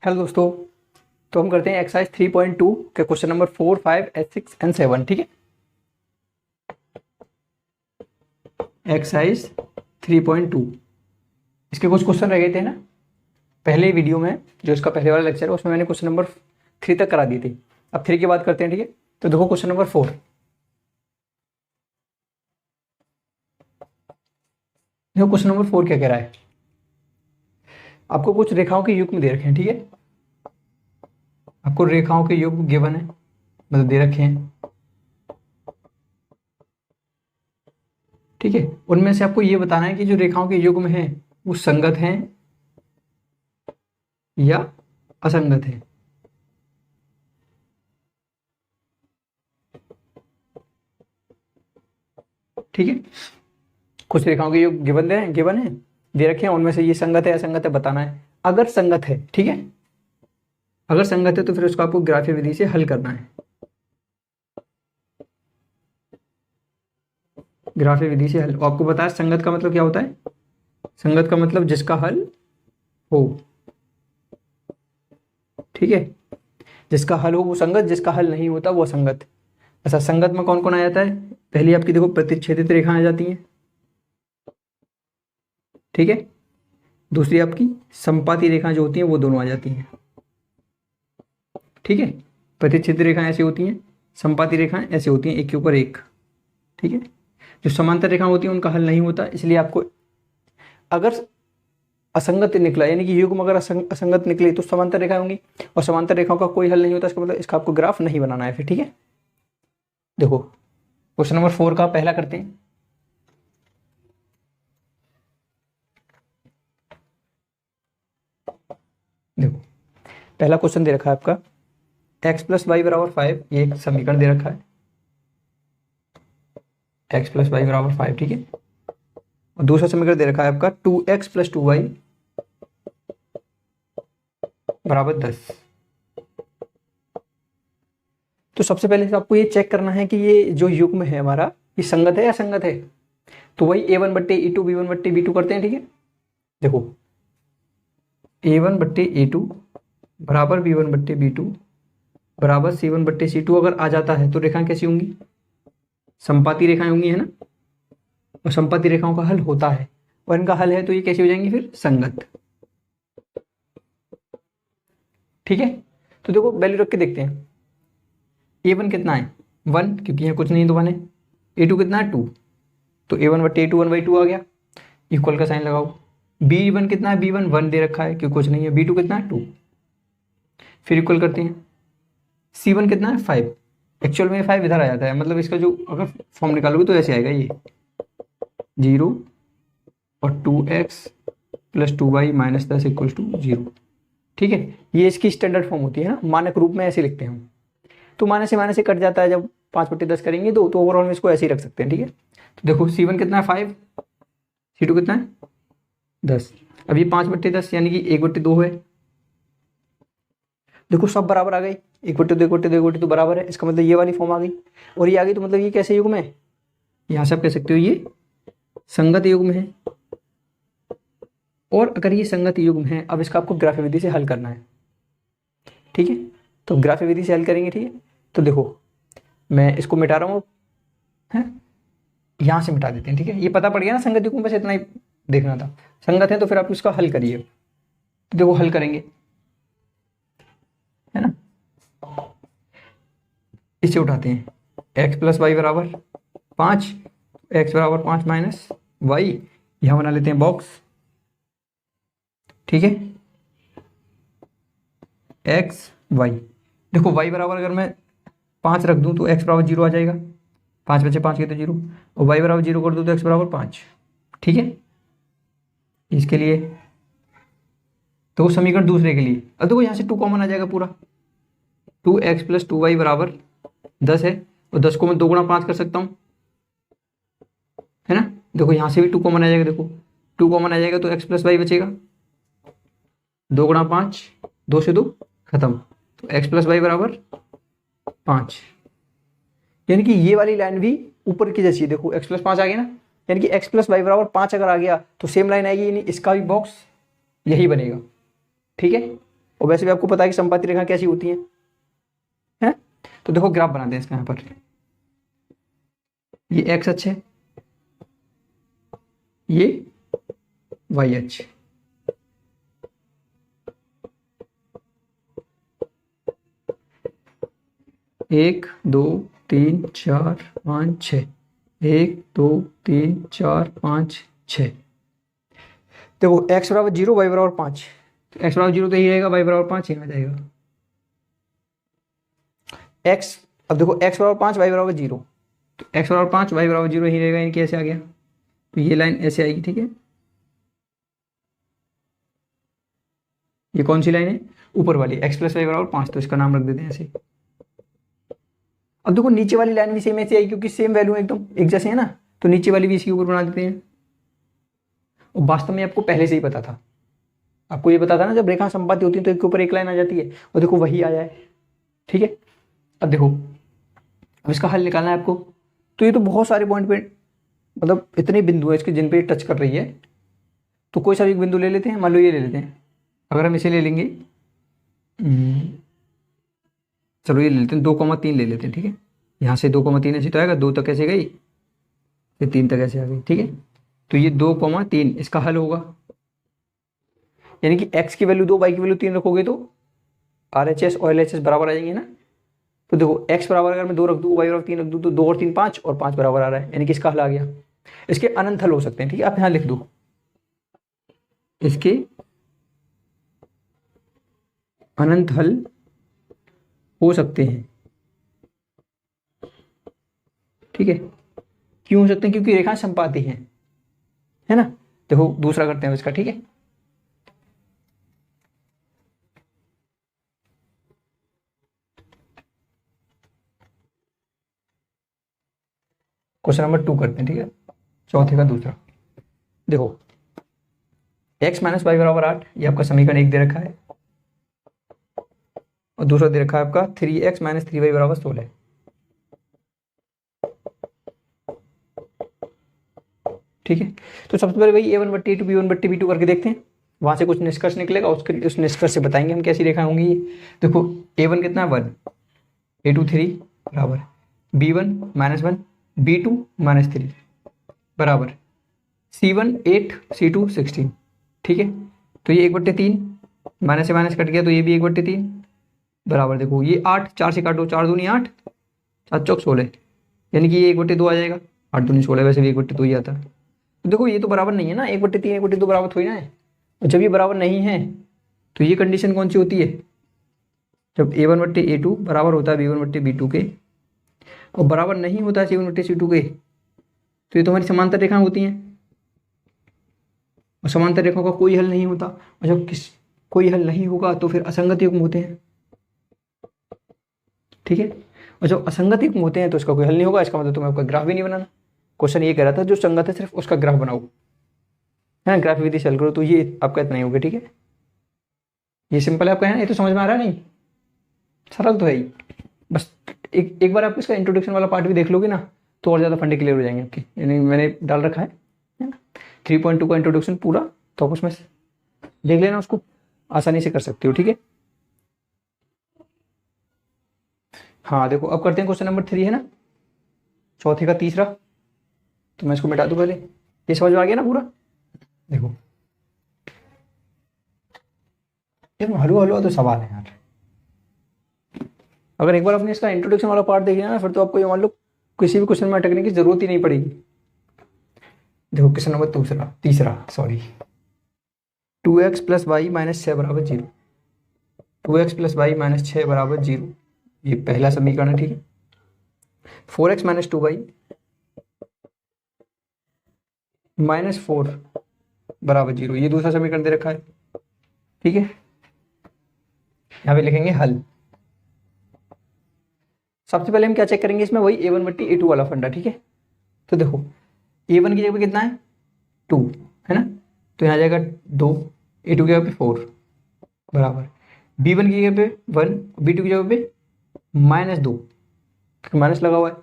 Hello दोस्तों। तो हम करते हैं एक्सरसाइज 3.2 के क्वेश्चन नंबर 4, 5, 6 एंड 7। ठीक है, एक्सरसाइज 3.2 इसके कुछ क्वेश्चन रह गए थे ना पहले वीडियो में। जो इसका पहले वाला लेक्चर है उसमें मैंने क्वेश्चन नंबर 3 तक करा दिए थे। अब 3 की बात करते हैं। ठीक है, तो देखो क्वेश्चन नंबर 4। देखो क्वेश्चन नंबर 4 क्या कह रहा है। आपको कुछ रेखाओं के युग्म दे रखे हैं। ठीक है, आपको रेखाओं के युग्म गिवन है, मतलब दे रखे हैं। ठीक है, उनमें से आपको ये बताना है कि जो रेखाओं के युग्म हैं वो संगत हैं या असंगत है। ठीक है, कुछ रेखाओं के युग्म गिवन है दे रखे हैं, उनमें से ये संगत है असंगत है बताना है। अगर संगत है, ठीक है, अगर संगत है तो फिर उसको आपको ग्राफीय विधि से हल करना है। ग्राफीय विधि से हल। आपको बताया संगत का मतलब क्या होता है। संगत का मतलब जिसका हल हो। ठीक है, जिसका हल हो वो संगत, जिसका हल नहीं होता वो असंगत। अच्छा, संगत में कौन कौन आ जाता है। पहली आपकी देखो प्रतिच्छेदित रेखाएं आ जाती हैं। ठीक है, दूसरी आपकी संपाती रेखाएं जो होती हैं वो दोनों आ जाती हैं। ठीक है, प्रतिच्छेदित रेखाएं ऐसी होती हैं, संपाती रेखाएं ऐसी होती हैं, एक के ऊपर एक। ठीक है, जो समांतर रेखाएं होती हैं उनका हल नहीं होता, इसलिए आपको अगर असंगत निकला यानी कि युग्म अगर असंगत निकले तो समांतर रेखाएं होंगी, और समांतर रेखाओं का कोई हल नहीं होता, इसका मतलब इसका आपको ग्राफ नहीं बनाना है फिर। ठीक है, देखो क्वेश्चन नंबर 4 का पहला करते हैं। देखो पहला क्वेश्चन दे रखा है आपका x + y = 5। ये एक समीकरण दे रखा है, x + y = 5। ठीक है, और दूसरा समीकरण दे रखा है आपका 2x + 2y = 10। तो सबसे पहले तो आपको ये चेक करना है कि ये जो युग्म है हमारा ये संगत है या असंगत है। तो वही a1/e2 b1/b2 करते हैं। ठीक है, देखो a1/a2 बराबर b1/b2 बराबर c1/c2 अगर आ जाता है तो रेखाएं कैसी होंगी, संपाती रेखाएं होंगी, है ना। और संपाती रेखाओं का हल होता है, और इनका हल है तो ये कैसी हो जाएंगी फिर संगत। ठीक है, तो देखो वैल्यू रख के देखते हैं। a1 कितना है 1, क्योंकि यहाँ कुछ नहीं तो 1 है। a2 कितना है 2, तो a1/a2 1/2 आ गया। इक्वल का साइन लगाओ। b1 कितना है b1 1 दे रखा है क्योंकि कुछ नहीं है। b2 कितना है 2, फिर इक्वल करते हैं। c1 कितना है 5, एक्चुअल में 5 इधर आ जाता है, मतलब इसका जो अगर फॉर्म निकालोगे तो ऐसे आएगा, ये 0 और 2x + 2y - 10 = 0। ठीक है, ये इसकी स्टैंडर्ड फॉर्म होती है ना, मानक रूप में ऐसे लिखते हैं हम। तो माइनस से कट जाता है जब 5/10 करेंगे तो ओवरऑल में इसको ऐसे ही रख सकते हैं। ठीक है, तो देखो c1 कितना है 5, c2 कितना है 10। अब ये 5/10 यानी कि 1/2 है। देखो सब बराबर आ गई, 1/2 1/2 1/2 बराबर है, इसका मतलब ये वाली फॉर्म आ गई। और ये आ गई तो मतलब ये कैसे युग्म है, यहाँ से आप कह सकते हो ये संगत युग्म है। और अगर ये संगत युग्म है, अब इसका आपको ग्राफीय विधि से हल करना है। ठीक है, तो ग्राफीय विधि से हल करेंगे। ठीक है, तो देखो मैं इसको मिटा रहा हूँ, है यहाँ से मिटा देते हैं। ठीक है, ये पता पड़ गया ना संगत युग्म, बस इतना ही देखना था। संगत है तो फिर आप इसका हल करिए। तो देखो हल करेंगे, है ना, इसे उठाते हैं। x + y = 5, x = 5 - y, यहां बना लेते हैं बॉक्स। ठीक है, x y, देखो y बराबर अगर मैं 5 रख दूं तो x = 0 आ जाएगा। 5 बचे 5 के तो 0, और y = 0 कर दूं तो x = 5। ठीक है, इसके लिए तो समीकरण दूसरे के लिए अब देखो यहाँ से 2 कॉमन आ जाएगा पूरा। 2x + 2y = 10 है, और 10 को मैं 2 × 5 कर सकता हूँ, है ना। देखो यहाँ से भी 2 कॉमन आ जाएगा, देखो 2 कॉमन आ जाएगा तो x + y बचेगा। 2 × 5, 2 से 2 खत्म, तो x + y = 5। यानी कि ये वाली लाइन भी ऊपर की जैसी, देखो x + 5 आ गया ना, यानी कि x + y = 5 अगर आ गया तो सेम लाइन आएगी, यानी इसका भी बॉक्स यही बनेगा। ठीक है, और वैसे भी आपको पता है कि समपाती रेखा कैसी होती है? तो देखो ग्राफ बनाते हैं इसका। यहाँ पर ये एक्स अक्ष है, ये वाई अक्ष। एक दो तीन चार पाँच छः, 1 2 3 4 5 6। देखो x बराबर 0, y बराबर 5। तो x बराबर 0 तो यही रहेगा, y बराबर 5 यहाँ आ जाएगा। x, अब देखो x बराबर 5, y बराबर 0, तो x बराबर 5, y बराबर 0 यही रहेगा। इनकी ऐसे आ गया, तो ये लाइन ऐसे आएगी, ठीक है। ये कौन सी लाइन है? ऊपर वाली, x प्लस वाई बराबर 5, तो इसका नाम रख देते हैं ऐसे। अब देखो नीचे वाली लाइन भी सेम ऐसे आई, क्योंकि सेम वैल्यू एकदम एक जैसे है ना, तो नीचे वाली भी इसके ऊपर बना देते हैं। और वास्तव में आपको पहले से ही पता था, आपको ये पता था ना, जब रेखा संपाती होती है तो एक के ऊपर एक लाइन आ जाती है, और देखो वही आया है, ठीक है। अब देखो, अब इसका हल निकालना है आपको। तो ये तो बहुत सारे पॉइंट पे, मतलब इतने बिंदु है इसके जिन पे टच कर रही है, तो कोई सा भी एक बिंदु ले लेते हैं। मान लो ये ले लेते हैं, अगर हम इसे ले लेंगे, चलो ये ले लेते हैं, 2,3 ले लेते हैं, ठीक है। यहाँ से 2,3 ऐसे तो आएगा, 2 तक ऐसे गई, फिर 3 तक ऐसे आ गई, ठीक है। तो ये 2,3 इसका हल होगा, यानी कि x की वैल्यू 2, y की वैल्यू 3 रखोगे तो RHS और LHS बराबर आ जाएंगे ना। तो देखो x बराबर अगर मैं 2 रख दूँ, y बराबर 3 रख दूँ, तो 2 और 3 5, और 5 बराबर आ रहा है, यानी कि इसका हल आ गया। इसके अनंत हल हो सकते हैं, ठीक है। आप यहाँ लिख दो, इसके अनंत हल हो सकते हैं, ठीक है। क्यों हो सकते हैं? क्योंकि रेखा संपाती है ना। देखो दूसरा करते हैं इसका, ठीक है। क्वेश्चन नंबर 2 करते हैं, ठीक है, चौथे का दूसरा। देखो x माइनस वाई बराबर 8, ये आपका समीकरण 1 दे रखा है, और दूसरा दे रखा है आपका 3x माइनस 3y बराबर 16। ठीक है, तो सबसे पहले भाई a1/a2 b1/b2 करके देखते हैं, वहां से कुछ निष्कर्ष निकलेगा, उसके उस निष्कर्ष से बताएंगे हम कैसी रेखा होंगी ये। देखो a1 कितना है 1, a2 3 बराबर b1 -1 b2 -3 बराबर c1 8 c2 16। ठीक है, तो ये 1/3 माइनस से माइनस कट गया, तो ये भी 1/3 बराबर। देखो ये 8, 4 से काटो, 4 दूनी 8, 7 चौक 16, यानी कि ये 1/2 आ जाएगा। 8 दूनी 16, वैसे भी 1/2 ही आता है। तो देखो ये तो बराबर नहीं है ना, 1/3 1/2 बराबर थोड़ी ना है। और जब ये बराबर नहीं है तो ये कंडीशन कौन सी होती है? जब a1/a2 बराबर होता है b1/b2 के, और बराबर नहीं होता है c1/c2 के, तो ये तो हमारी समांतर रेखा होती हैं, और समांतर रेखाओं का कोई हल नहीं होता। और जब कोई हल नहीं होगा तो फिर असंगत युग्म होते हैं। ठीक है, और जब असंगत युग्म होते हैं तो इसका कोई हल नहीं होगा। इसका मतलब तुम्हें आपका ग्राफ भी नहीं बनाना। क्वेश्चन ये कह रहा था जो संगत है सिर्फ उसका ग्राफ बनाओ, है ना, ग्राफ विधि से हल करो, तो ये आपका इतना ही होगा। ठीक है, ये सिंपल है आपका, है ना, ये तो समझ में आ रहा है। नहीं सरल तो है ही, बस एक बार आप इसका इंट्रोडक्शन वाला पार्ट भी देख लोगे ना, तो और ज़्यादा फंडे क्लियर हो जाएंगे आपके। यानी मैंने डाल रखा है ना 3.2 का इंट्रोडक्शन पूरा, तो आप उसमें देख लेना, उसको आसानी से कर सकते हो। ठीक है, हाँ देखो अब करते हैं क्वेश्चन नंबर 3, है ना, चौथे का तीसरा। तो मैं इसको मिटा दूं पहले, ये समझ में आ गया ना पूरा। देखो ये हलवा हलवा तो सवाल है यार। अगर एक बार आपने इसका इंट्रोडक्शन वाला पार्ट देख लिया ना, फिर तो आपको ये मान लो किसी भी क्वेश्चन में अटकने की जरूरत ही नहीं पड़ेगी। देखो क्वेश्चन नंबर तीसरा 2x प्लस वाई माइनस 6 बराबर 0। 2x प्लस वाई माइनस 6 बराबर 0, ये पहला समीकरण है। ठीक है, 4x माइनस 2y माइनस 4 बराबर 0, ये दूसरा समीकरण दे रखा है। ठीक है, यहां पे लिखेंगे हल। सबसे पहले हम क्या चेक करेंगे इसमें, वही a1/a2 वाला फंडा। ठीक है, तो देखो a1 की जगह पे कितना है 2, है ना, तो यहाँ जाएगा 2, a2 की जगह पे 4 बराबर b1 की जगह पे 1, b2 की जगह पे -2, माइनस लगा हुआ है।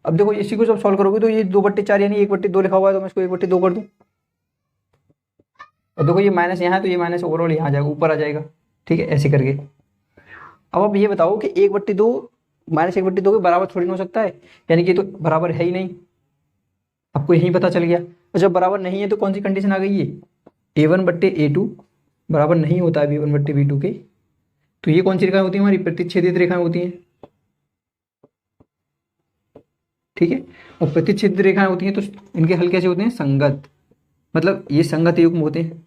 अब देखो इसी को जब सॉल्व करोगे तो ये 2/4 यानी 1/2 लिखा हुआ है, तो मैं इसको 1/2 कर दूं। और देखो ये माइनस यहाँ है, तो ये माइनस ओवरऑल यहाँ आ जाएगा, ऊपर आ जाएगा। ठीक है, ऐसे करके। अब आप ये बताओ कि 1/2 -1/2 के बराबर थोड़ी ना हो सकता है, यानी कि ये तो बराबर है ही नहीं। आपको यही पता चल गया। और जब बराबर नहीं है तो कौन सी कंडीशन आ गई है, A1/A2 बराबर नहीं होता है B1/B2 के। तो ये कौन सी रेखाएं होती हैं, हमारी प्रतिच्छेदित रेखाएं होती हैं। ठीक है, और प्रतिच्छेदित रेखाएं होती हैं तो इनके हल कैसे होते हैं, संगत, मतलब ये संगत युग्म होते हैं।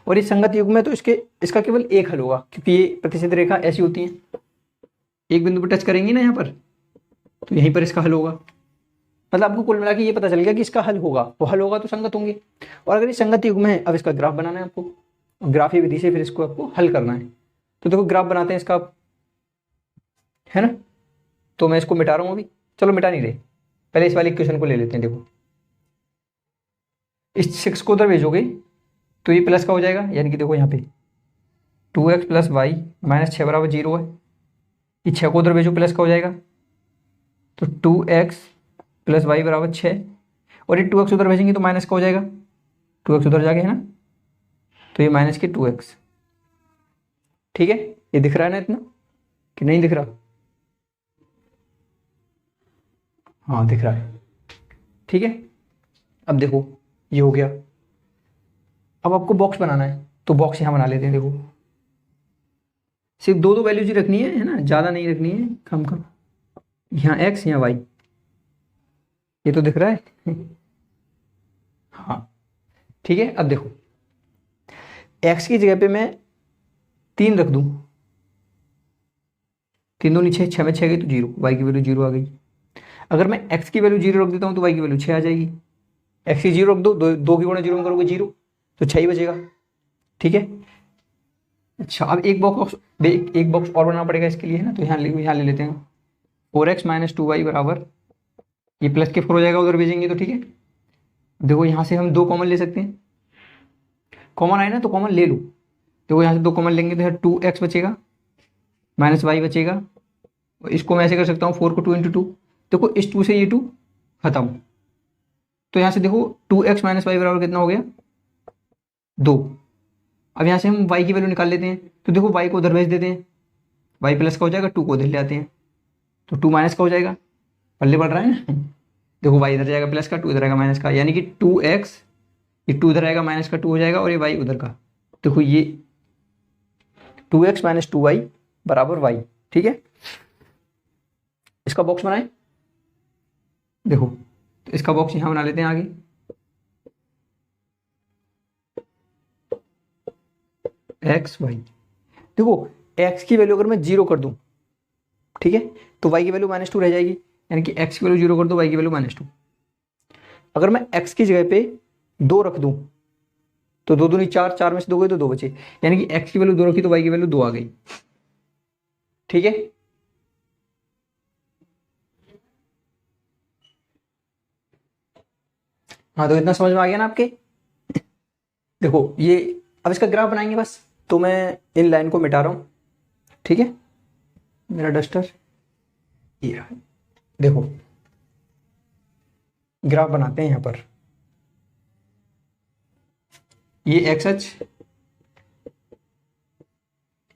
और इस संगत युग्म में तो इसका केवल एक हल होगा, क्योंकि ये प्रतिच्छेदित रेखा ऐसी होती हैं, एक बिंदु पर टच करेंगी ना यहाँ पर, तो यहीं पर इसका हल होगा। मतलब आपको कुल मिला के ये पता चल गया कि इसका हल होगा, वो हल होगा तो संगत होंगे। और अगर ये संगत युग्म है, अब इसका ग्राफ बनाना है आपको, ग्राफी विधि से फिर इसको आपको हल करना है। तो देखो ग्राफ बनाते हैं इसका, है ना। तो मैं इसको मिटा रहा हूँ अभी, चलो मिटा नहीं रहे, पहले इस वाले इक्वेशन को ले लेते हैं। देखो इस 6 को उधर भेजोगे तो ये प्लस का हो जाएगा, यानी कि देखो यहाँ पे 2x + y - 6 = 0 है। ये 6 को उधर भेजो प्लस का हो जाएगा, तो 2x + y = 6। और ये 2x उधर भेजेंगे तो माइनस का हो जाएगा, 2x उधर जाके, है ना, तो ये -2x। ठीक है, ये दिख रहा है ना इतना कि नहीं दिख रहा, हाँ दिख रहा है। ठीक है, अब देखो ये हो गया। अब आपको बॉक्स बनाना है, तो बॉक्स यहाँ बना लेते हैं। देखो सिर्फ दो वैल्यूज ही रखनी है ना, ज़्यादा नहीं रखनी है, कम कम। यहाँ x, यहाँ y, ये तो दिख रहा है हाँ ठीक है। अब देखो x की जगह पे मैं 3 रख दूँ, 3 दूनी 6, 6 में 6 गई तो 0, y की वैल्यू 0 आ गई। अगर मैं x की वैल्यू 0 रख देता हूँ तो y की वैल्यू 6 आ जाएगी। x की 0 रख दो, 2 की गुणा 0 में करोगे 0, तो 6 ही बचेगा। ठीक है, अच्छा अब एक बॉक्स और बनाना पड़ेगा इसके लिए, है ना। तो यहाँ ले लेते हैं 4x - 2y बराबर, ये प्लस के 4 हो जाएगा, उधर भेजेंगे तो। ठीक है, देखो यहाँ से हम 2 कॉमन ले सकते हैं, कॉमन आए ना तो कॉमन ले लो। देखो यहाँ से 2 कॉमन लेंगे तो यहाँ 2x बचेगा, -y बचेगा। इसको मैं ऐसे कर सकता हूँ 4 को 2 × 2, देखो इस 2 से ये 2 खत्म। तो यहाँ से देखो 2x - y बराबर कितना हो गया, 2। अब यहाँ से हम y की वैल्यू निकाल लेते हैं, तो देखो y को उधर भेज देते हैं, y प्लस का हो जाएगा, 2 को उधर ले आते हैं तो 2 माइनस का हो जाएगा, पल्ले पड़ रहा है ना देखो y इधर जाएगा प्लस का, 2 इधर आएगा माइनस का, यानी कि 2x, ये 2 इधर आएगा माइनस का 2 हो जाएगा, और ये y उधर का। देखो ये 2x - 2y बराबर y। ठीक है, इसका बॉक्स बनाए। देखो तो इसका बॉक्स यहाँ बना लेते हैं आगे, x y। देखो x की वैल्यू अगर मैं 0 कर दूं, ठीक है, तो y की वैल्यू -2 रह जाएगी, यानी कि x की वैल्यू 0 कर दो, y की वैल्यू -2। अगर मैं x की जगह पे 2 रख दूं तो 2 दूनी 4, 4 में से 2 गए तो 2 बचे, यानी कि x की वैल्यू 2 रखी तो y की वैल्यू 2 आ गई। ठीक है, हाँ तो इतना समझ में आ गया ना आपके। देखो ये अब इसका ग्राफ बनाएंगे बस, तो मैं इन लाइन को मिटा रहा हूं। ठीक है, मेरा डस्टर ये रहा। देखो ग्राफ बनाते हैं यहां पर, ये एक्स अक्ष,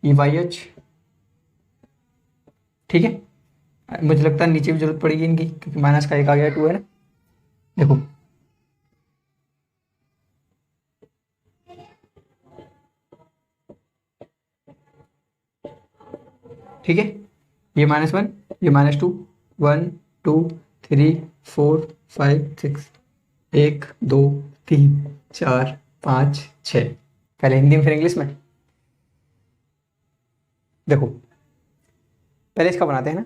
ये वाई अक्ष। ठीक है, मुझे लगता है नीचे भी जरूरत पड़ेगी इनकी, क्योंकि माइनस का 1 आ गया, 2 है ना। देखो ठीक है, ये -1, ये -2, 1 2 3 4 5 6, 1 2 3 4 5 6। पहले हिंदी में फिर इंग्लिश में। देखो पहले इसका बनाते हैं ना,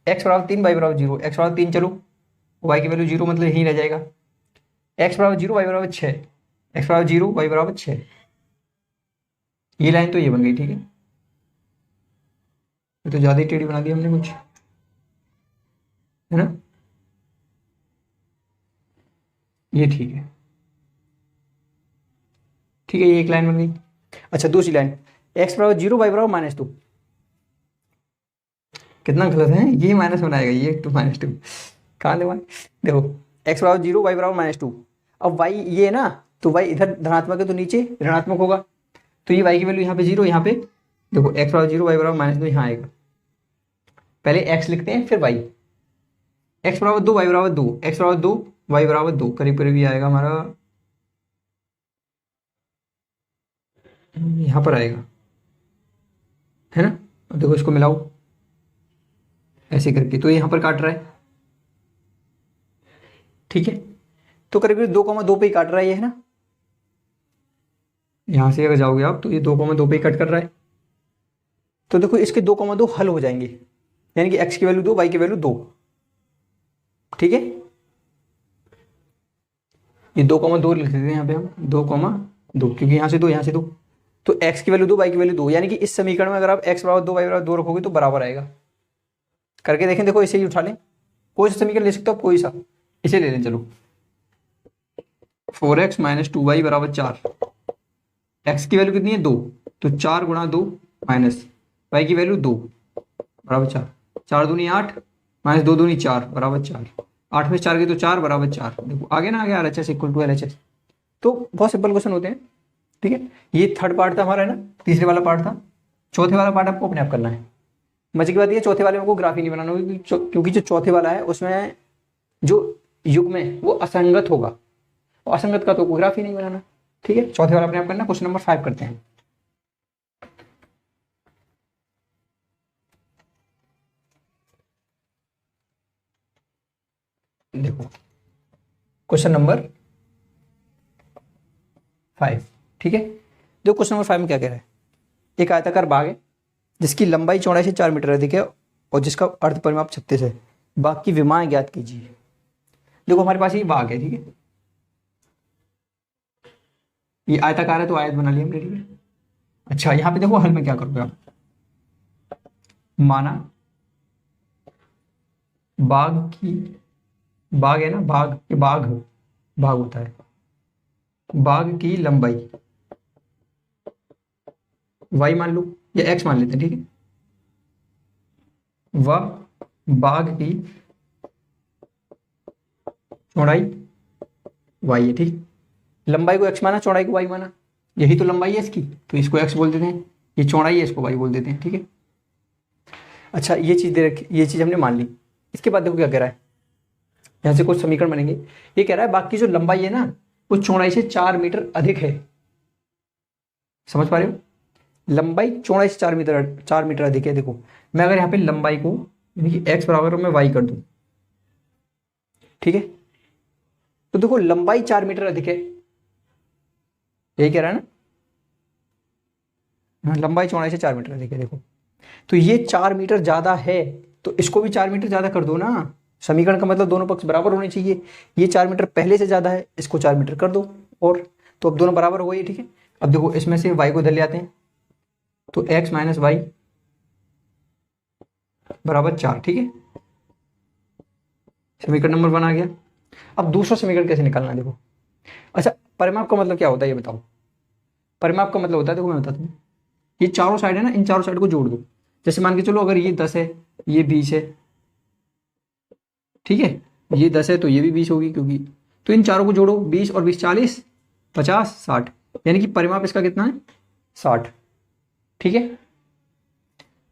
x = 3 y = 0, x = 3 चलो, y की वैल्यू 0 मतलब यहीं रह जाएगा, x = 0 y = 6, x = 0 y = 6। ये लाइन तो ये बन गई। ठीक है, ये तो ज़्यादा ही टेढ़ी बना दी हमने कुछ, है ना। ये ठीक है, ठीक है, ये एक लाइन बन गई। अच्छा दूसरी लाइन, x = 0 y = -2। कितना गलत है, ये माइनस बनाएगा, ये 2 -2 कहाँ दे। देखो x = 0 y = -2। अब y ये है ना, तो y इधर धनात्मक है तो नीचे ऋणात्मक होगा, तो ये y की वैल्यू यहाँ पे 0, यहाँ पे देखो x बराबर 0, y बराबर -2 यहाँ आएगा। पहले x लिखते हैं फिर y। x बराबर 2, y बराबर 2, x बराबर 2, y बराबर 2, करीब करीब ये आएगा हमारा, यहाँ पर आएगा, है ना। अब देखो इसको मिलाओ ऐसे करके, तो यहाँ पर काट रहा है, ठीक है। तो करीब करीब 2,2 पे ही काट रहा है ये, है ना। यहाँ से अगर जाओगे आप तो ये 2,2 पे ही कट कर रहा है। तो देखो इसके 2,2 हल हो जाएंगे, यानी कि x की वैल्यू 2, y की वैल्यू 2, ठीक है। ये 2,2 लिख देते हैं यहाँ पे हम, 2,2, क्योंकि यहाँ से 2, यहाँ से 2, तो x की वैल्यू 2, y की वैल्यू 2, यानी कि इस समीकरण में अगर आप x बराबर 2, y बराबर 2 रखोगे तो बराबर आएगा। करके देखें, देखो इसे ही उठा लें, कोई सा समीकरण ले सकते हो आप, कोई सा, इसे ले लें। चलो 4x - 2y बराबर 4, x की वैल्यू कितनी है 2, तो 4 गुणा 2 माइनस y की वैल्यू 2 बराबर 4, 4 दूनी 8 - 2 दूनी 4 बराबर 4, 8 में 4 गए तो 4 बराबर 4। देखो आगे ना, आगे RHS इक्वल टू LHS। तो बहुत सिंपल क्वेश्चन होते हैं, ठीक है। ये थर्ड पार्ट था हमारा, है ना, तीसरे वाला पार्ट था। चौथे वाला पार्ट आपको अपने आप करना है। मजे की बात ये, चौथे वाले में को ग्राफ ही नहीं बनाना होगा, क्योंकि जो चौथे वाला है उसमें जो युग्म है वो असंगत होगा, और असंगत का तो कोई ग्राफ ही नहीं बनाना, ठीक है। चौथे वाला अपने आप करना। क्वेश्चन नंबर 5 करते हैं। देखो क्वेश्चन नंबर 5, ठीक है। देखो क्वेश्चन नंबर 5 में क्या कह रहा है। एक आयताकार बाग है जिसकी लंबाई चौड़ाई से 4 मीटर अधिक है और जिसका अर्ध परिमाप 36 है। बाग की विमाएं ज्ञात कीजिए। देखो हमारे पास ये बाग है, ठीक है। ये आयताकार है तो आयत बना लिया हमने, ठीक है। अच्छा यहाँ पे देखो हल में क्या करोगे आप। माना बाग की, बाग है ना, बाग के बाग होता है, बाग की लंबाई y मान लो या x मान लेते हैं, ठीक है। वह बाग की चौड़ाई y है, ठीक। लंबाई को x माना, चौड़ाई को y माना, यही तो लंबाई है इसकी, तो इसको x बोल देते हैं। ये चौड़ाई है, इसको y बोल देते हैं, ठीक है। अच्छा ये चीज दे रखी, ये चीज हमने मान ली। इसके बाद देखो क्या कह रहा है, यहां से कुछ समीकरण बनेंगे। ये कह रहा है बाग की जो लंबाई है ना वो चौड़ाई से 4 मीटर अधिक है। समझ पा रहे हो, लंबाई चौड़ाई से 4 मीटर अधिक है। देखो मैं अगर यहाँ पे लंबाई को यानी कि x बराबर मैं y कर दूं, ठीक है, तो देखो लंबाई 4 मीटर अधिक है, यही कह रहा है ना। लंबाई चौड़ाई से 4 मीटर अधिक है। देखो तो ये 4 मीटर ज्यादा है, तो इसको भी 4 मीटर ज्यादा कर दो ना। समीकरण का मतलब दोनों पक्ष बराबर होने चाहिए। ये 4 मीटर पहले से ज्यादा है, इसको 4 मीटर कर दो, और तो अब दोनों बराबर हो गए, ठीक है। अब देखो इसमें से y को इधर ले आते हैं, तो x - y बराबर 4, ठीक है। समीकरण नंबर 1 आ गया। अब दूसरा समीकरण कैसे निकालना है, देखो। अच्छा परिमाप का मतलब क्या होता है ये बताओ। परिमाप का मतलब होता है, देखो मैं बताता हूँ, ये चारों साइड है ना, इन चारों साइड को जोड़ दो। जैसे मान के चलो अगर ये 10 है, ये 20 है, ठीक है, ये 10 है तो ये भी 20 होगी, क्योंकि तो इन चारों को जोड़ो, 20 और 20 40, 50 60, यानी कि परिमाप इसका कितना है 60, ठीक है।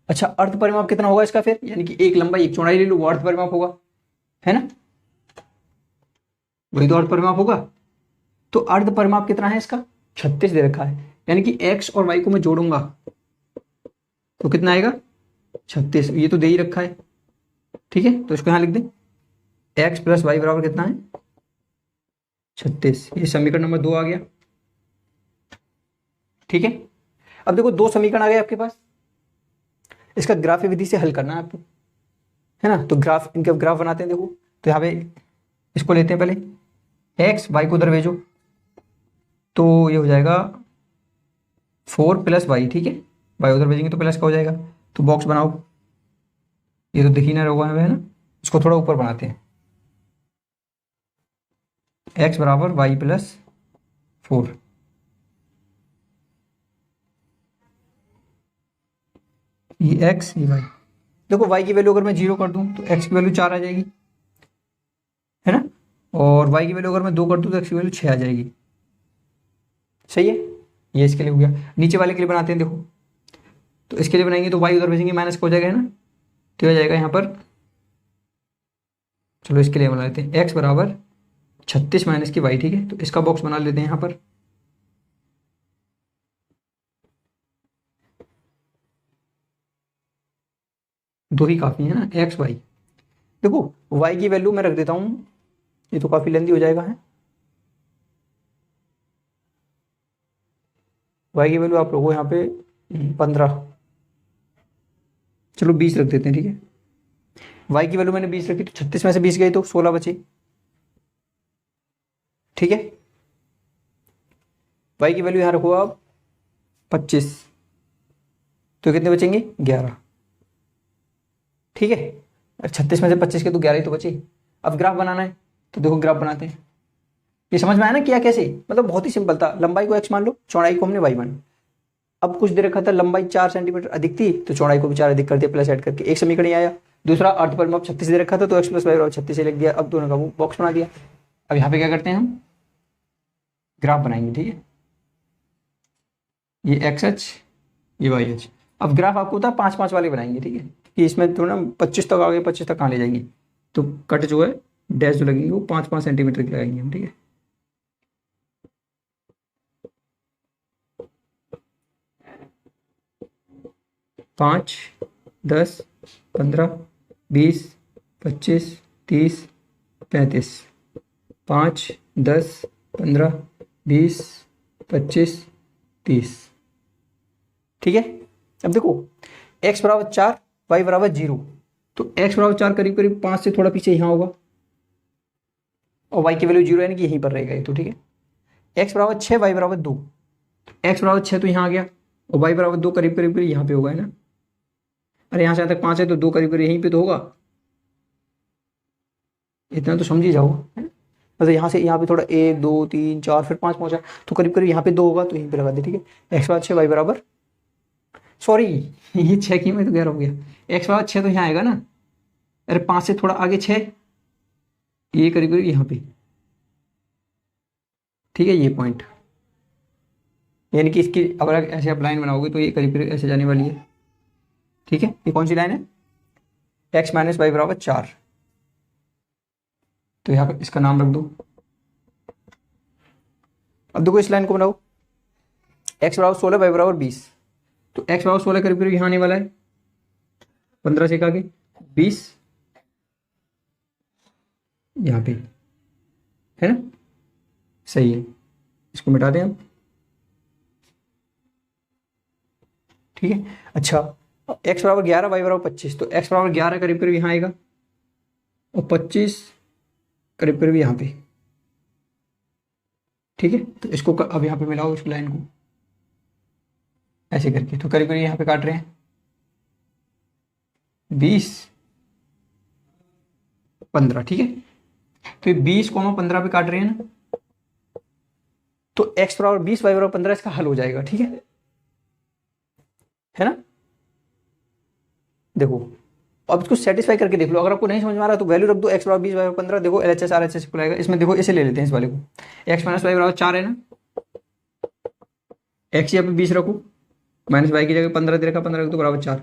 अच्छा अर्ध परिमाप कितना होगा इसका फिर, यानी कि एक लंबाई एक चौड़ाई ले लो, वो अर्ध परिमाप होगा, है ना, वही तो अर्ध परिमाप होगा। तो अर्ध परिमाप कितना है इसका 36 दे रखा है, यानी कि x और y को मैं जोड़ूंगा तो कितना आएगा 36, ये तो दे ही रखा है, ठीक है। तो इसको यहां लिख दें, x + y बराबर कितना है 36। ये समीकरण नंबर 2 आ गया, ठीक है। अब देखो दो समीकरण आ गए आपके पास, इसका ग्राफ विधि से हल करना है आपको, है ना। तो ग्राफ, इनके ग्राफ बनाते हैं। देखो तो यहाँ पे इसको लेते हैं पहले, x y को उधर भेजो, तो ये हो जाएगा 4 + y, ठीक है। y उधर भेजेंगे तो प्लस का हो जाएगा। तो बॉक्स बनाओ, ये तो दिख ही ना रहा है ना, इसको थोड़ा ऊपर बनाते हैं, x बराबर y + 4, ये x ये y। देखो y की वैल्यू अगर मैं 0 कर दूं तो x की वैल्यू 4 आ जाएगी, है ना, और y की वैल्यू अगर मैं 2 कर दूं तो x की वैल्यू 6 आ जाएगी, सही है। ये इसके लिए हो गया। नीचे वाले के लिए बनाते हैं, देखो तो इसके लिए बनाएंगे तो y उधर भेजेंगे माइनस हो जाएगा है ना, तो हो जाएगा यहाँ पर, चलो इसके लिए बना लेते हैं x बराबर 36 माइनस की y, ठीक है। तो इसका बॉक्स बना लेते हैं यहाँ पर, दो ही काफ़ी है ना, एक्स वाई। देखो y की वैल्यू मैं रख देता हूँ, ये तो काफ़ी लेंदी हो जाएगा है। y की वैल्यू आप लोगों यहाँ पे 15, चलो 20 रख देते हैं, ठीक है। y की वैल्यू मैंने 20 रखी, तो 36 में से 20 गई तो 16 बचे, ठीक है। y की वैल्यू यहाँ रखो आप 25, तो कितने बचेंगे 11, ठीक है। 36 में से 25 के तो 11 ही तो बचे। अब ग्राफ बनाना है, तो देखो ग्राफ बनाते हैं। ये समझ में आया ना किया कैसे, मतलब बहुत ही सिंपल था। लंबाई को x मान लो, चौड़ाई को हमने y मान। अब कुछ देर रखा था, लंबाई 4 सेंटीमीटर अधिक थी तो चौड़ाई को भी 4 अधिक कर दिया, प्लस ऐड करके एक समीकरण आया। दूसरा अर्थ पर 36 दे रखा था तो x प्लस वाई 36 से लिख दिया। अब दोनों का वो बॉक्स बना दिया। अब यहाँ पे क्या करते हैं हम, ग्राफ बनाएंगे, ठीक है। ये एक्स एच, ये वाई एच। अब ग्राफ आपको होता है 5-5 वाले बनाएंगे, ठीक है, कि इसमें थोड़ा 25 तक आ गए, 25 तक कहाँ ले जाएंगे, तो कट जो है डैश जो लगेंगे वो 5-5 सेंटीमीटर की लगाएंगे हम, ठीक है। पाँच, 10, 15, 20, 25, 30, 35, 5, 10, 15, 20, 25, 30, ठीक है। अब देखो x बराबर 4, y बराबर 0, तो x बराबर 4 करीब करीब 5 से थोड़ा पीछे यहाँ होगा, और y की वैल्यू 0 यानी कि यहीं पर रहेगा ये, तो ठीक है। x बराबर 6, y बराबर 2, x बराबर 6 तो यहाँ आ गया, और y बराबर 2 करीब करीब यहाँ पे होगा, है ना। अरे यहाँ से यहाँ तक 5 है तो 2 करीब करीब यहीं पे तो होगा, इतना तो समझ ही जाओ, है ना। मतलब यहाँ से यहाँ पे थोड़ा 1 2 3 4 फिर 5 पहुंचा, तो करीब करीब यहाँ पे 2 होगा, तो यहीं पे लगा दे, ठीक है। x बराबर 6, y बराबर, सॉरी ये 6 की में तो 11 हो गया। x बराबर 6 तो यहाँ आएगा ना, अरे 5 से थोड़ा आगे 6, ये करीब करीब यहाँ पे, ठीक है, ये पॉइंट, यानी कि इसकी अगर ऐसे आप लाइन बनाओगे तो ये करीब करीब ऐसे जाने वाली है, ठीक है। ये कौन सी लाइन है, x माइनस वाई बराबर 4, तो यहाँ पे इसका नाम रख दो। अब देखो इस लाइन को बनाओ, x बराबर 16, वाई बराबर 20, तो x बराबर 16 करीब करीब यहाँ आने वाला है, 15 से आगे 20 यहाँ पे, है ना, सही है। इसको मिटा दें हम, ठीक है। अच्छा x बराबर 11, वाई बराबर 25, तो x बराबर 11 करीब करीब यहाँ आएगा, और 25 करीब करीब यहाँ पे, ठीक है। तो इसको अब यहाँ पे मिलाओ इस लाइन को ऐसे करके, तो करीब करीब यहाँ पे काट रहे हैं 20, 15, ठीक है। तो ये 20,15 पे काट रहे हैं ना, तो x बराबर 20, वाई बराबर 15 इसका हल हो जाएगा, ठीक है ना। देखो अब इसको सेटिस्फाई करके देख लो, अगर आपको नहीं समझ में आ रहा तो वैल्यू रख दो, x बराबर 20, वाई बराबर 15, देखो LHS RHS खुलाएगा। इसमें देखो इसे ले लेते हैं इस वाले को, x माइनस वाई बराबर 4 है ना, x यहाँ पे 20 रखो, माइनस वाई की जगह 15 दे रखा, 15 रख दो बराबर 4।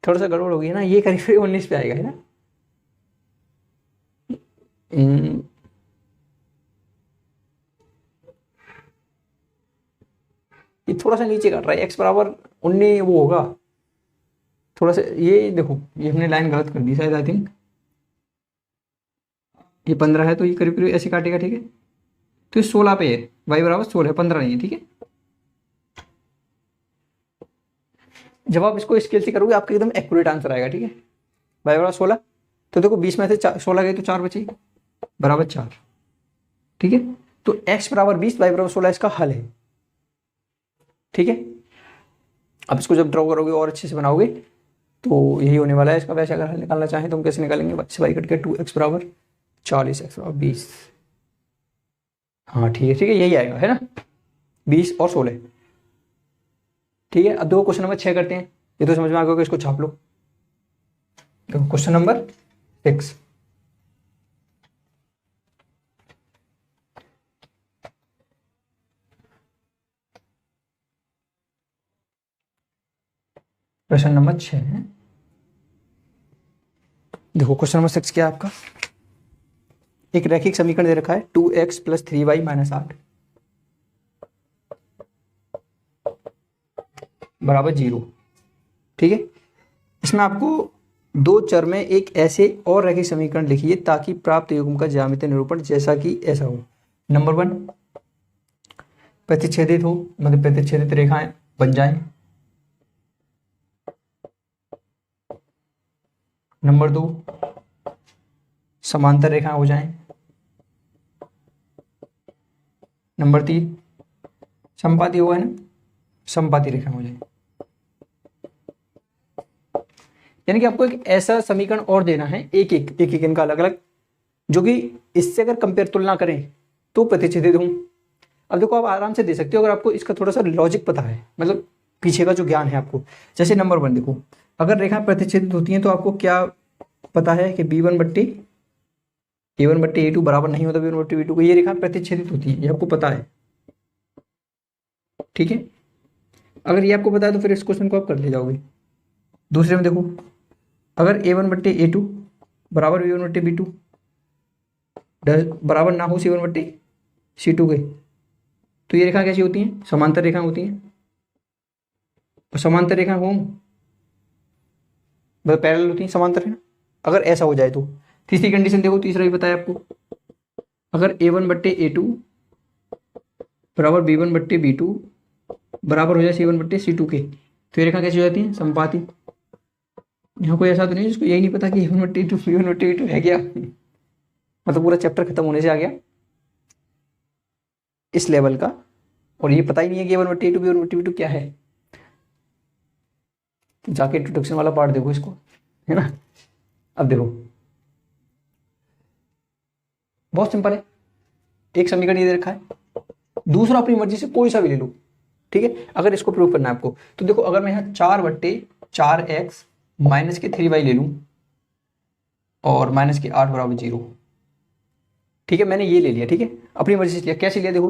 थोड़ा सा गड़बड़ हो गई है ना, ये करीब करीब 19 पे आएगा, है ना। ये थोड़ा सा नीचे काट रहा है, x बराबर 19 वो होगा थोड़ा सा, ये देखो ये हमने लाइन गलत कर दी शायद, आई थिंक ये 15 है तो ये करीब करीब ऐसे काटेगा, ठीक है। तो ये 16 पे है, y बराबर 16 है, 15 नहीं है, ठीक है। जब आप इसको स्केल से करोगे आपका एकदम एक्यूरेट आंसर आएगा, ठीक है। y बराबर 16, तो देखो 20 में से 16 गए तो 4 बची, बराबर 4, ठीक है। तो x बराबर 20, y बराबर 16 इसका हल है, ठीक है। अब इसको जब ड्रॉ करोगे और अच्छे से बनाओगे तो यही होने वाला है इसका। वैसे अगर हल निकालना चाहें तो हम कैसे निकालेंगे, y कट के 2x बराबर 40, x बराबर 20, हाँ ठीक है, ठीक है, यही आएगा, है ना, 20 और 16, ठीक है। अब दो क्वेश्चन नंबर 6 करते हैं, ये तो समझ में आ गया, इसको छाप लो। क्वेश्चन नंबर 6, प्रश्न नंबर 6 है। देखो क्वेश्चन नंबर 6 क्या है आपका, एक रैखिक समीकरण दे रखा है 2x + 3y - 8 बराबर 0। ठीक है, इसमें आपको दो चर में एक ऐसे और रैखिक समीकरण लिखिए ताकि प्राप्त युग्म का ज्यामितीय निरूपण जैसा कि ऐसा हो। नंबर 1, प्रतिच्छेदित हो, मतलब प्रतिच्छेदित रेखाएं बन जाएं। नंबर 2, समांतर रेखाएं हो जाएं। नंबर 3, समपाती हुआ है ना, समपाती रेखा हो जाए। यानी कि आपको एक ऐसा समीकरण और देना है, एक एक इनका अलग अलग, जो कि इससे अगर कंपेयर तुलना करें तो प्रतिच्छेदित हों। अब देखो आप आराम से दे सकते हो अगर आपको इसका थोड़ा सा लॉजिक पता है, मतलब पीछे का जो ज्ञान है आपको। जैसे नंबर 1 देखो, अगर रेखा प्रतिच्छेदित होती है तो आपको क्या पता है कि a1/a2 बराबर नहीं होता b1/b2 को, ये रेखा प्रतिच्छेदित होती है, ये आपको पता है। ठीक है, अगर ये आपको पता है तो फिर इस क्वेश्चन को आप कर ले जाओगे। दूसरे में देखो, अगर a1/a2 बराबर b1/b2 बराबर ना हो c1/c2 के, तो ये रेखा कैसी होती है, समांतर रेखा होती है। और समांतर रेखा हो मतलब पैरेलल होती है, समांतर है ना। अगर ऐसा हो जाए तो तीसरी कंडीशन देखो, तीसरा भी बताया आपको, अगर a1/a2 बराबर b1/b2 बराबर हो जाए c1/c2 के, तो ये रेखा कैसी हो जाती है, समपाती। यहाँ कोई ऐसा तो नहीं जिसको यही नहीं पता कि a1/a2 b1/b2 है क्या, मतलब पूरा चैप्टर खत्म होने से आ गया इस लेवल का, और ये पता ही नहीं है कि a1/a2 b1/b2 क्या है। तो जाके इंट्रोडक्शन वाला पार्ट देखो इसको, है ना। अब देखो बहुत सिंपल है, एक समीकरण ये दे रखा है, दूसरा अपनी मर्जी से कोई सा भी ले लो। ठीक है, अगर इसको प्रूव करना है आपको तो देखो, अगर मैं यहाँ 4/4x - 3y ले लूं और -8 बराबर 0। ठीक है, मैंने ये ले लिया, ठीक है, अपनी मर्जी से लिया। कैसे लिया देखो,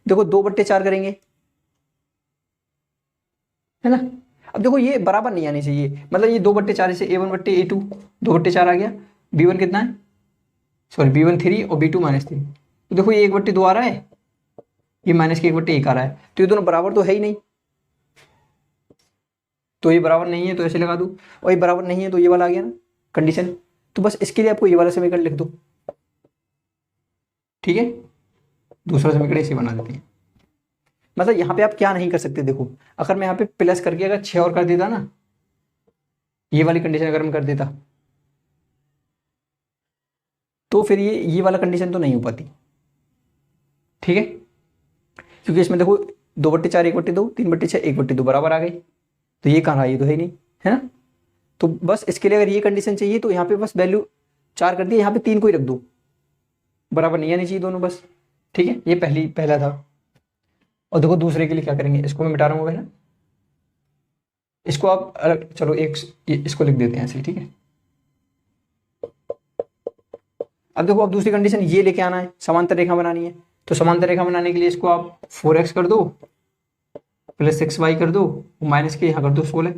देखो 2/4 करेंगे, है ना। अब देखो ये बराबर नहीं आनी चाहिए, मतलब ये 2/4 से a1/a2 2/4 आ गया, b1 कितना है, सॉरी b1 3 और b2 -3। तो देखो ये 1/2 आ रहा है, ये -1/1 आ रहा है, तो ये दोनों बराबर तो है ही नहीं, तो ये बराबर नहीं है तो ऐसे लगा दूं, और ये बराबर नहीं है तो ये वाला आ गया ना कंडीशन। तो बस इसके लिए आपको ये वाला समीकरण लिख दो। ठीक है, दूसरा समीकरण इसे बना देते हैं। मतलब यहाँ पे आप क्या नहीं कर सकते, देखो अगर मैं यहाँ पे प्लस करके अगर 6 और कर देता ना, ये वाली कंडीशन अगर मैं कर देता, तो फिर ये वाला कंडीशन तो नहीं हो पाती। ठीक है, क्योंकि इसमें देखो 2/4 1/2 3/6 1/2 बराबर आ गई, तो ये कहाँ रहा, ये तो है ही नहीं, है ना। तो बस इसके लिए अगर ये कंडीशन चाहिए तो यहाँ पे बस वैल्यू 4 कर दी, यहाँ पे 3 को ही रख दो, बराबर नहीं आनी चाहिए दोनों बस। ठीक है, ये पहला था। और देखो दूसरे के लिए क्या करेंगे, इसको मैं मिटा रहा हूँ ना, इसको आप अलग, चलो इसको लिख देते हैं ऐसे। ठीक है, अब देखो, अब दूसरी कंडीशन ये लेके आना है, समांतर रेखा बनानी है। तो समांतर रेखा बनाने के लिए इसको आप 4x कर दो + 6y कर दो, माइनस के यहाँ कर दो 16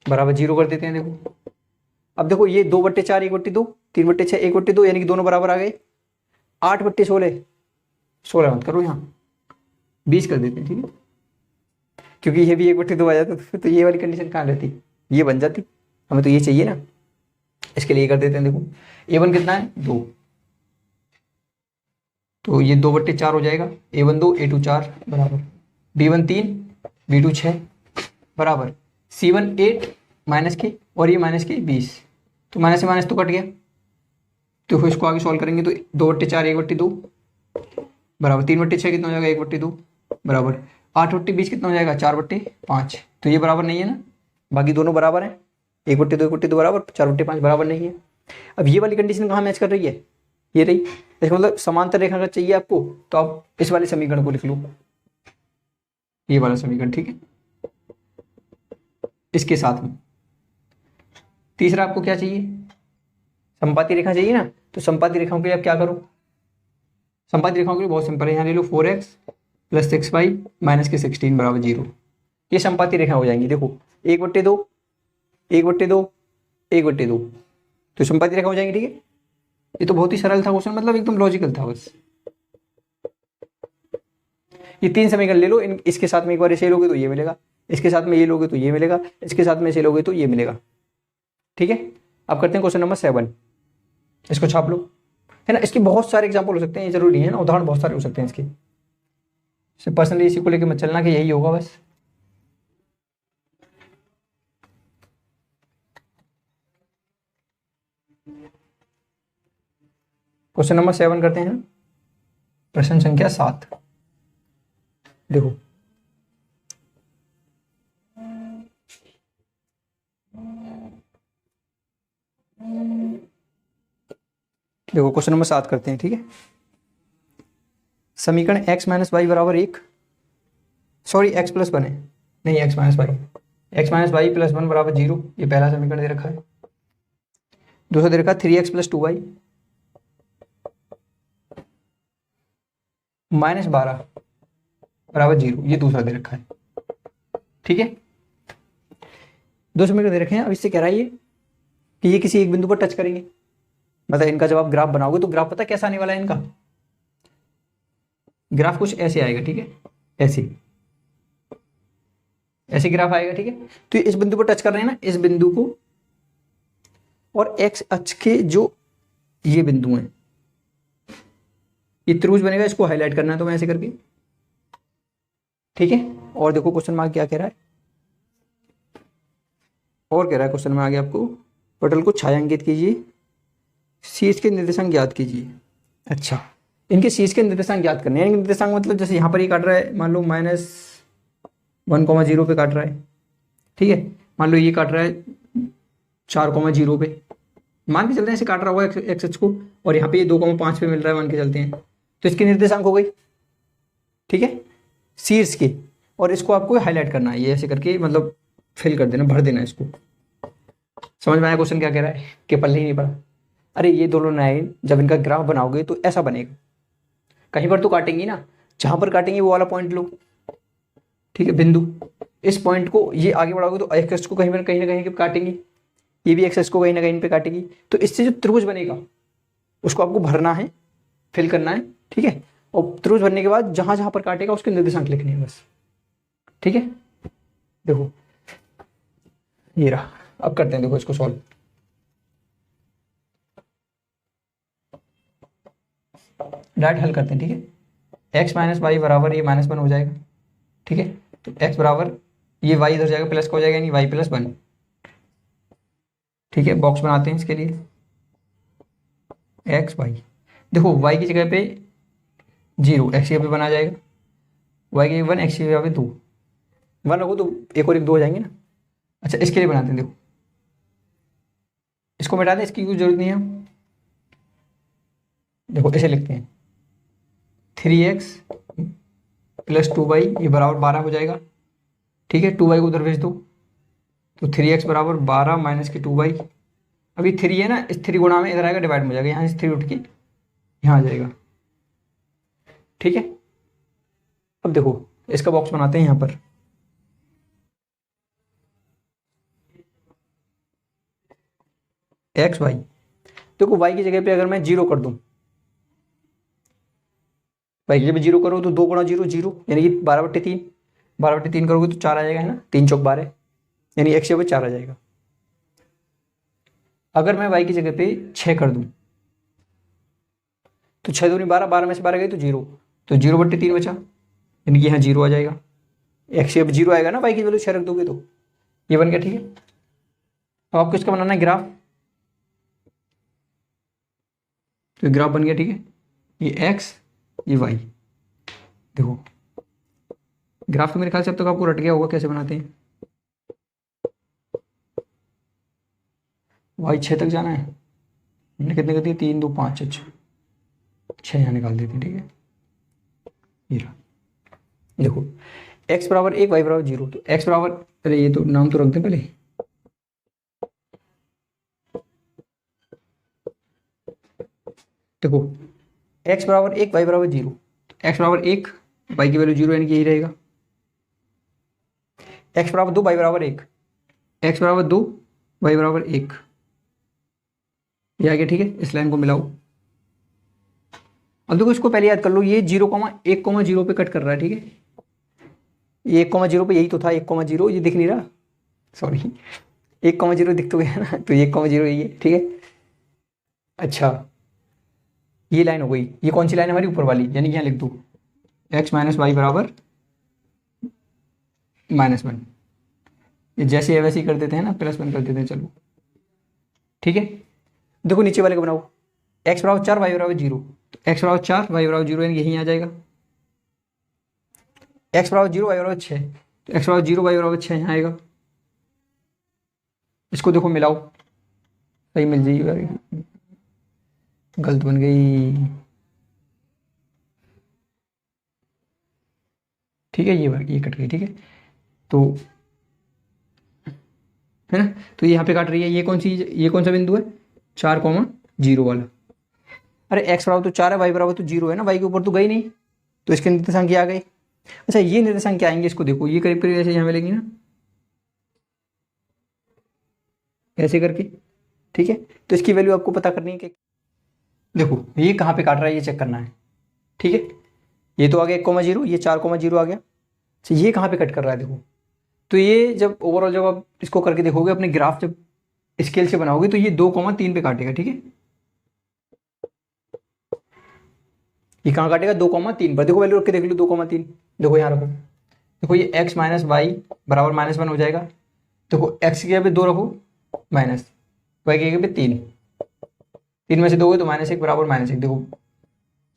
बराबर 0 कर देते हैं। देखो अब देखो, ये 2/4 1/2 3/6 1/2, यानी कि दोनों बराबर आ गए। 8/16 16 मत करो, यहाँ 20 कर देते हैं। ठीक है, क्योंकि ये भी 1/2 आ जाता तो ये वाली कंडीशन कहाँ रहती, ये बन जाती, हमें तो ये चाहिए ना, इसके लिए कर देते हैं। देखो a1 कितना है 2, तो ये 2/4 हो जाएगा, a1 2 a2 4 बराबर b1 3 b2 6 बराबर c1 8 माइनस के और ये -20, तो माइनस से माइनस तो कट गया। तो इसको आगे सॉल्व करेंगे तो 2/4 1/2 बराबर 3/6 कितना हो जाएगा 1/2 बराबर 8/20 कितना हो जाएगा 4/5। तो ये बराबर नहीं है ना, बाकी दोनों बराबर हैं, 1/2 1/2 बराबर 4/5 बराबर नहीं है। अब ये वाली कंडीशन कहाँ मैच कर रही है, ये रही। इसका मतलब समांतर रेखा अगर चाहिए आपको तो आप इस वाले समीकरण को लिख लो, ये वाला समीकरण। ठीक है, इसके साथ में तीसरा आपको क्या चाहिए, समपाती रेखा चाहिए ना। तो समपाती रेखाओं के लिए आप क्या करो, समपाती रेखाओं के लिए बहुत सिंपल है, यहाँ ले लो 4x + 6y - 16 बराबर 0। ये समपाती रेखा हो जाएंगी। देखो 1/2, 1/2, 1/2, तो समपाती रेखा हो जाएंगी। ठीक है, ये तो बहुत ही सरल था क्वेश्चन, मतलब एकदम लॉजिकल था बस। ये 3 समीकरण ले लो, इसके साथ में एक बार इसे लोगे तो ये मिलेगा, इसके साथ में ये लोगे तो ये मिलेगा, इसके साथ में इसे लोगे तो ये मिलेगा। ठीक है, अब करते हैं क्वेश्चन नंबर 7। इसको छाप लो, है ना। इसके बहुत सारे एग्जाम्पल हो सकते हैं, ये जरूरी है ना, उदाहरण बहुत सारे हो सकते हैं इसके। पर्सनली इसी को लेकर मत चलना कि यही होगा बस। क्वेश्चन नंबर 7 करते हैं, प्रश्न संख्या 7। देखो देखो क्वेश्चन नंबर 7 करते हैं। ठीक है, समीकरण x माइनस वाई बराबर 1, सॉरी x प्लस 1 है, नहीं x minus y, x minus y plus 1 बराबर 0, ये पहला समीकरण दे रखा है। दूसरा दे रखा है 3x प्लस 2y माइनस 12 बराबर 0, ये दूसरा दे रखा है। ठीक है, दो समीकरण दे रखे हैं। अब इससे कह रहा है ये कि ये किसी एक बिंदु पर टच करेंगे, मतलब इनका जब आप ग्राफ बनाओगे तो ग्राफ पता कैसा आने वाला है इनका, ग्राफ कुछ ऐसे आएगा। ठीक है, ऐसे ग्राफ आएगा। ठीक है, तो इस बिंदु पर टच कर रहे हैं ना, इस बिंदु को, और एक्स अक्ष के जो ये बिंदु हैं, ये त्रिभुज बनेगा, इसको हाईलाइट करना है तो मैं ऐसे करके। ठीक है, और देखो क्वेश्चन में क्या कह रहा है, और कह रहा है क्वेश्चन में आगे आपको, पटल को छायांकित कीजिए, शीर्ष के निर्देशांक ज्ञात कीजिए। अच्छा, इनके शीर्ष के निर्देशांक ज्ञात करने हैं। निर्देशांक मतलब जैसे यहाँ पर ये काट रहा है, मान लो -1,0 पे काट रहा है। ठीक है, मान लो ये काट रहा है 4,0 पे, मान के चलते हैं ऐसे काट रहा होगा एक्स अक्ष को, और यहाँ पे ये 2,5 पे मिल रहा है, मान के चलते हैं, तो इसके निर्देशांक हो गई। ठीक है, शीर्ष के, और इसको आपको हाईलाइट करना है, ये ऐसे करके मतलब फिल कर देना, भर देना इसको। समझ में आया क्वेश्चन क्या कह रहा है, कि पल्ले ही नहीं पड़ा। अरे ये दोनों लाइन जब इनका ग्राफ बनाओगे तो ऐसा बनेगा, कहीं पर तो काटेंगी ना, जहां पर काटेंगे वो वाला पॉइंट लो। ठीक है, बिंदु, इस पॉइंट को ये आगे बढ़ाओगे तो एक्स अक्ष को कहीं ना कहीं काटेंगी, ये भी एक्स अक्ष को कहीं ना कहीं पे काटेगी, तो इससे जो त्रिभुज बनेगा उसको आपको भरना है, फिल करना है। ठीक है, और त्रिभुज भरने के बाद जहां जहां पर काटेगा उसके निर्देशांक लिखने हैं बस। ठीक है, देखो ये रहा, अब करते हैं, देखो इसको सॉल्व। डायरेक्ट हल करते हैं। ठीक है, x माइनस वाई बराबर ये -1 हो जाएगा। ठीक है, तो x बराबर ये y इधर जाएगा, प्लस का हो जाएगा, यानी y प्लस 1। ठीक है, बॉक्स बनाते हैं इसके लिए, x y, देखो y की जगह पे 0, x की जगह पे 1 आ जाएगा, y की जगह 1, x की जगह पे 2, 1 रखो तो एक और एक 2 हो जाएंगे ना। अच्छा, इसके लिए बनाते हैं, देखो इसको मिटा दें, इसकी कोई जरूरत नहीं है। देखो ऐसे लिखते हैं, 3x प्लस 2y ये बराबर 12 हो जाएगा। ठीक है, 2y को उधर भेज दो, तो 3x बराबर 12 माइनस के 2y, अभी 3 है ना, इस 3 गुणा में इधर आएगा, डिवाइड में हो जाएगा, यहाँ से 3 उठ के यहाँ आ जाएगा। ठीक है, अब देखो इसका बॉक्स बनाते हैं यहाँ पर, एक्स वाई, देखो y की जगह पे अगर मैं 0 कर दूं, y की जगह 0 करो तो 2 गुणा 0 0, यानी कि 12/3, 12/3 करोगे तो 4 आ जाएगा, है ना, 3 चौक 12, यानी x की जगह 4 आ जाएगा। अगर मैं y की जगह पे 6 कर दूं तो 6 दूनी 12, 12 में से 12 गई तो 0, तो 0/3 बचा, यानी कि यहाँ 0 आ जाएगा, x की जगह 0 आएगा ना, y की वैल्यू 6 रख दोगे तो ये बन गया। ठीक है, अब आपको इसका बनाना है ग्राफ, तो ग्राफ बन गया। ठीक है, ये x ये y, देखो ग्राफ तो मेरे ख्याल से अब तक आपको रट गया होगा कैसे बनाते हैं। y 6 तक जाना है, हमने कितने कर दिए, 3 2 5, अच्छा 6 यहाँ निकाल देते हैं। ठीक है, ये रहा, देखो x बराबर 1 y बराबर 0, तो x बराबर, अरे ये तो नाम तो रख दें पहले, देखो x बराबर 1 y बराबर 0, x बराबर 1, y की वैल्यू 0, यानी कि यही रहेगा। एक्स बराबर 2 वाई बराबर 1, एक्स बराबर 2 वाई बराबर 1, ये आ गया। ठीक है, इस लाइन को मिलाओ। अब देखो इसको पहले याद कर लो, ये 0,1,0 पे कट कर रहा है। ठीक है, ये 1,0 पे यही तो था, 1,0 ये दिख नहीं रहा, सॉरी 1,0 दिख तो गया ना, तो 1,0 यही है। ठीक है, अच्छा ये लाइन हो गई। ये कौन सी लाइन है हमारी? ऊपर वाली, यानी कि यहाँ लिख दो x माइनस वाई बराबर -1। ये जैसे है वैसे ही कर देते हैं ना, +1 कर देते हैं। चलो ठीक है, देखो नीचे वाले को बनाओ, x बराबर 4 वाई बराबर 0, तो x बराबर 4 वाई बराबर 0 यानी यहीं आ जाएगा। x बराबर 0 वाई बराबर 6, तो x बराबर 0 वाई बराबर 6 यहाँ आएगा। इसको देखो मिलाओ, सही मिल जाएगी, गलत बन गई। ठीक है, ये कट गई। ठीक है, तो है ना, तो यहाँ पे काट रही है। ये कौन सा बिंदु है? 4,0 वाला। अरे x बराबर तो 4 है, y बराबर तो 0 है ना, y के ऊपर तो गई नहीं, तो इसके निर्देशांक आ गए। अच्छा ये निर्देशांक क्या आएंगे, इसको देखो, ये करीब करीब ऐसे यहाँ मिलेंगे ना, ऐसे करके। ठीक है, तो इसकी वैल्यू आपको पता करनी है कि देखो ये कहाँ पे काट रहा है, ये चेक करना है। ठीक है, ये तो आ गया 1,0, ये 4,0 आ गया। अच्छा ये कहाँ पे कट कर रहा है देखो, तो ये जब ओवरऑल जब आप इसको करके देखोगे अपने ग्राफ, जब स्केल से बनाओगे, तो ये 2,3 पे काटेगा। ठीक है, ये कहाँ काटेगा? 2,3 पर। देखो वैल्यू रख के देख लो, 2,3, देखो यहाँ रखो, देखो ये x माइनस वाई बराबर -1 हो जाएगा। देखो x की जगह पे 2 रखो माइनस, वाई की जगह पे 3, 3 में से 2 तो -1 बराबर -1। देखो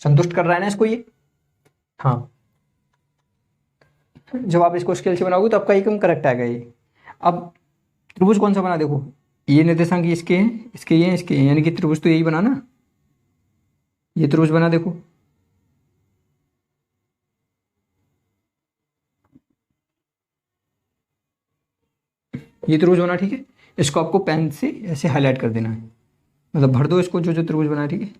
संतुष्ट कर रहा है ना इसको ये। हाँ, जब आप इसको स्केल से बनाओगे तो आपका एकदम करेक्ट आएगा ये। अब त्रिभुज कौन सा बना, देखो ये निर्देशांक इसके हैं, इसके ये हैं, इसके हैं, यानी कि त्रिभुज तो यही बना ना, ये त्रिभुज बना। देखो ये त्रिभुज बना। ठीक है, इसको आपको पेन से ऐसे हाईलाइट कर देना है, मतलब भर दो इसको, जो जो त्रिभुज बना है। ठीक है,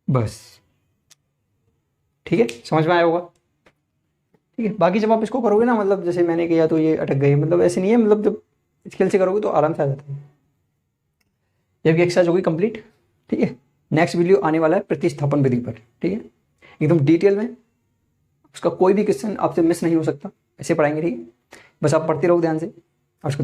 बस ठीक है, समझ में आया होगा। ठीक है, बाकी जब आप इसको करोगे ना, मतलब जैसे मैंने किया तो ये अटक गई, मतलब ऐसे नहीं है, मतलब जब स्केल से करोगे तो आराम से आ जाता है। जबकि एक्सरसाइज होगी कंप्लीट। ठीक है, नेक्स्ट वीडियो आने वाला है प्रतिस्थापन विधि पर। ठीक है, एकदम डिटेल में, उसका कोई भी क्वेश्चन आपसे मिस नहीं हो सकता, ऐसे पढ़ाएंगे। ठीक है, बस आप पढ़ते रहो ध्यान से। और उसको